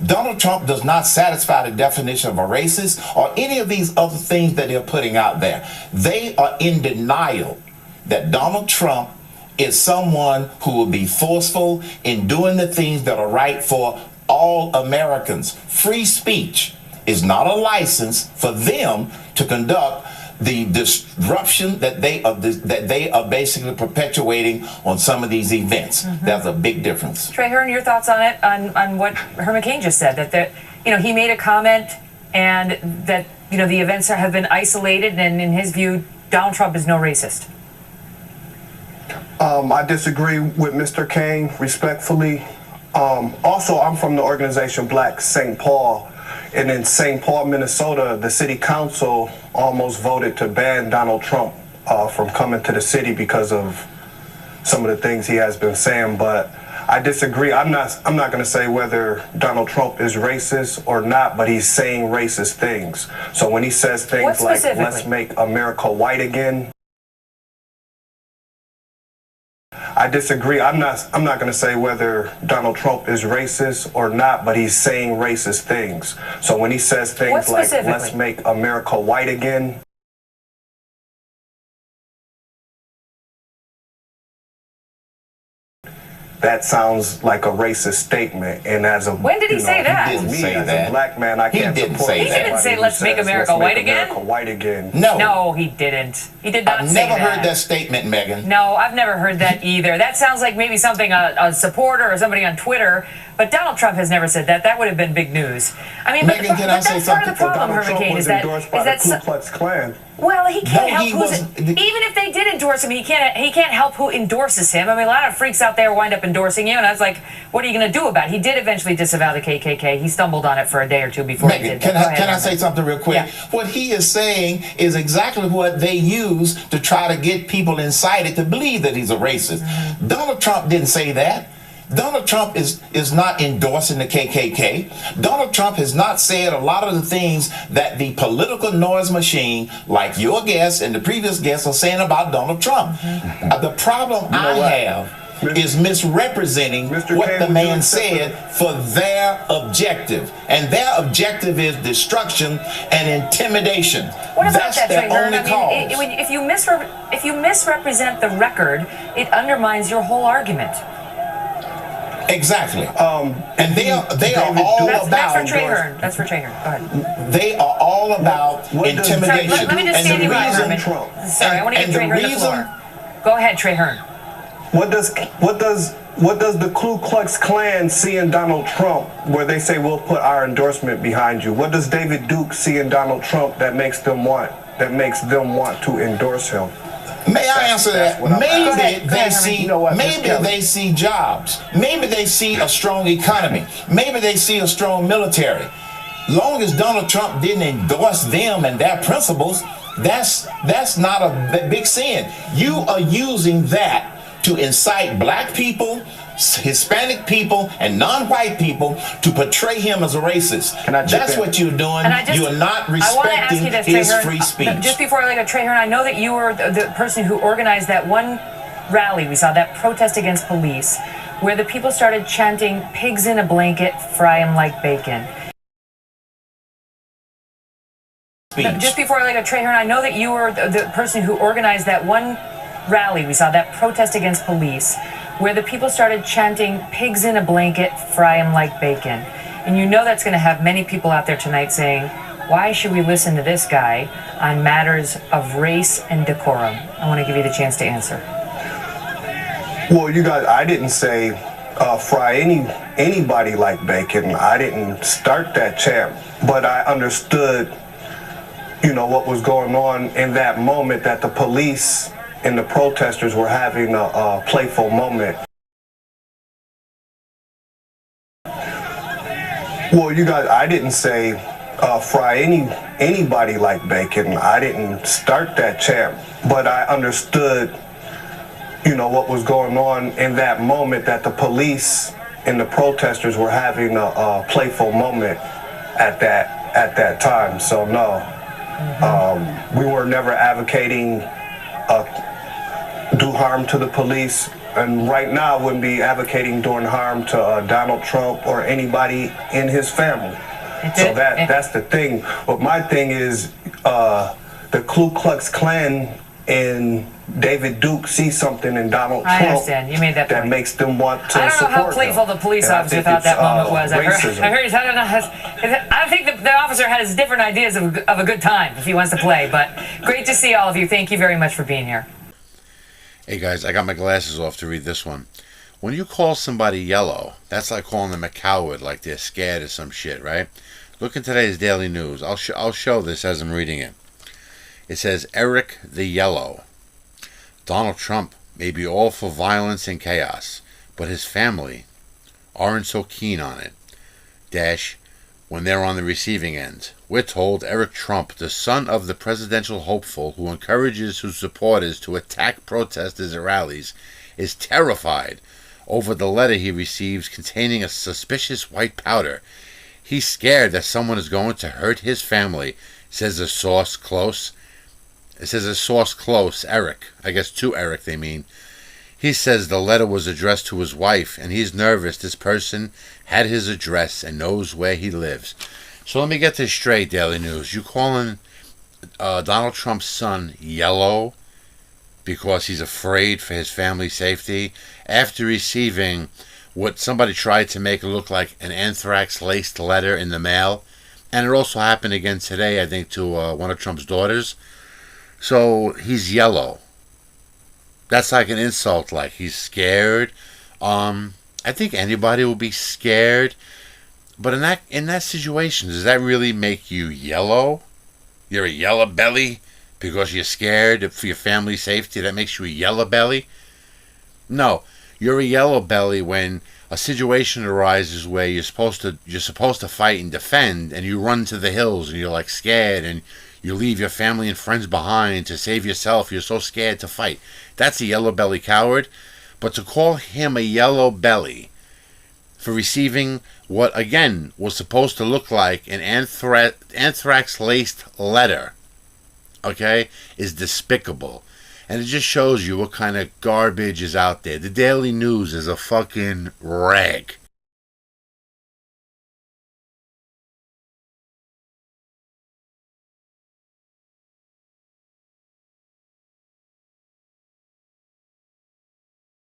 Donald Trump does not satisfy the definition of a racist or any of these other things that they're putting out there. They are in denial that Donald Trump is someone who will be forceful in doing the things that are right for all Americans. Free speech is not a license for them to conduct the disruption that they are basically perpetuating on some of these events. There's a big difference. Trey Hearn, your thoughts on it, on what Herman Cain just said, that he made a comment and that the events have been isolated, and in his view, Donald Trump is no racist. I disagree with Mr. Cain respectfully. Also, I'm from the organization Black St. Paul. And in St. Paul, Minnesota, the city council almost voted to ban Donald Trump from coming to the city because of some of the things he has been saying. But I disagree. I'm not going to say whether Donald Trump is racist or not, but he's saying racist things. So when he says things like, let's make America white again, I disagree. I'm not going to say whether Donald Trump is racist or not, but he's saying racist things. So when he says things like, let's make America white again, that sounds like a racist statement. And as a when did he say that? He didn't say as that. A black man, I can't support that. He didn't say let's make America white again. America white again. No, he didn't. He did not say that. I've never heard that statement, Megyn. No, I've never heard that either. That sounds like maybe something a supporter or somebody on Twitter. But Donald Trump has never said that. That would have been big news. I mean, Megyn, can I say that's part of the something? problem, Herman Cain, is that the Ku Klux Klan. Well, he can't help even if they did endorse him, he can't help who endorses him. I mean, a lot of freaks out there wind up endorsing you, and I was like, what are you going to do about it? He did eventually disavow the KKK. He stumbled on it for a day or two before he did that. Can I say something real quick? Yeah. What he is saying is exactly what they use to try to get people incited to believe that he's a racist. Donald Trump didn't say that. Donald Trump is not endorsing the KKK. Donald Trump has not said a lot of the things that the political noise machine, like your guests and the previous guests, are saying about Donald Trump. The problem I have is misrepresenting what the man said for their objective. And their objective is destruction and intimidation. What about That's that, their Trey Hearn? only cause. If you misrepresent the record, it undermines your whole argument. Exactly. And they are all about. That's for Trey Hearn. That's for Trey Hearn. Go ahead. They are all about intimidation. Sorry, let me just stand you by, Herman. Sorry, I want to give Trey Hearn the floor. Go ahead, Trey Hearn. What does the Ku Klux Klan see in Donald Trump where they say we'll put our endorsement behind you? What does David Duke see in Donald Trump that makes them want to endorse him? May I answer that? Maybe they see, they see jobs. Maybe they see a strong economy. Maybe they see a strong military. Long as Donald Trump didn't endorse them and their principles, that's not a big sin. You are using that to incite black people, Hispanic people, and non-white people to portray him as a racist. That's what you're doing. You are not respecting his free speech. Just before I let go, Trey Hearn, I know that you were the person who organized that one rally. We saw that protest against police, where the people started chanting, "Pigs in a blanket, fry 'em like bacon." Just before I let go, Trey Hearn, I know that you were the person who organized that one rally. We saw that protest against police, where the people started chanting, "Pigs in a blanket, fry 'em like bacon." And you know that's going to have many people out there tonight saying, why should we listen to this guy on matters of race and decorum? I want to give you the chance to answer. Well, you guys, I didn't say fry anybody like bacon. I didn't start that chant, but I understood, what was going on in that moment, that the police and the protesters were having a playful moment. Well, you guys, I didn't say fry anybody like bacon. I didn't start that chant, but I understood, what was going on in that moment, that the police and the protesters were having a playful moment at that time. So no, we were never advocating do harm to the police. And right now, I wouldn't be advocating doing harm to Donald Trump or anybody in his family. So that's the thing. But my thing is the Ku Klux Klan and David Duke see something in Donald Trump. I understand. You made that point. That makes them want to support him. I don't know how playful the police officer thought that moment was. I don't know. I think the officer has different ideas of a good time if he wants to play. But great to see all of you. Thank you very much for being here. Hey guys, I got my glasses off to read this one. When you call somebody yellow, that's like calling them a coward, like they're scared or some shit, right? Look in today's Daily News. I'll show this as I'm reading it. It says, Eric the Yellow. Donald Trump may be all for violence and chaos, but his family aren't so keen on it. Dash, when they're on the receiving end. We're told Eric Trump, the son of the presidential hopeful who encourages his supporters to attack protesters at rallies, is terrified over the letter he receives containing a suspicious white powder. He's scared that someone is going to hurt his family, says a source close. It says a source close, Eric. I guess to Eric they mean. He says the letter was addressed to his wife, and he's nervous this person had his address and knows where he lives. So let me get this straight, Daily News. You calling Donald Trump's son yellow because he's afraid for his family's safety after receiving what somebody tried to make it look like an anthrax-laced letter in the mail? And it also happened again today, I think, to one of Trump's daughters. So he's yellow. That's like an insult, like he's scared. I think anybody will be scared. But in that situation, does that really make you yellow? You're a yellow belly because you're scared for your family's safety. That makes you a yellow belly? No, you're a yellow belly when a situation arises where you're supposed to fight and defend, and you run to the hills and you're like scared and you leave your family and friends behind to save yourself. You're so scared to fight. That's a yellow belly coward. But to call him a yellow belly for receiving what, again, was supposed to look like an anthrax-laced letter, okay, is despicable. And it just shows you what kind of garbage is out there. The Daily News is a fucking rag.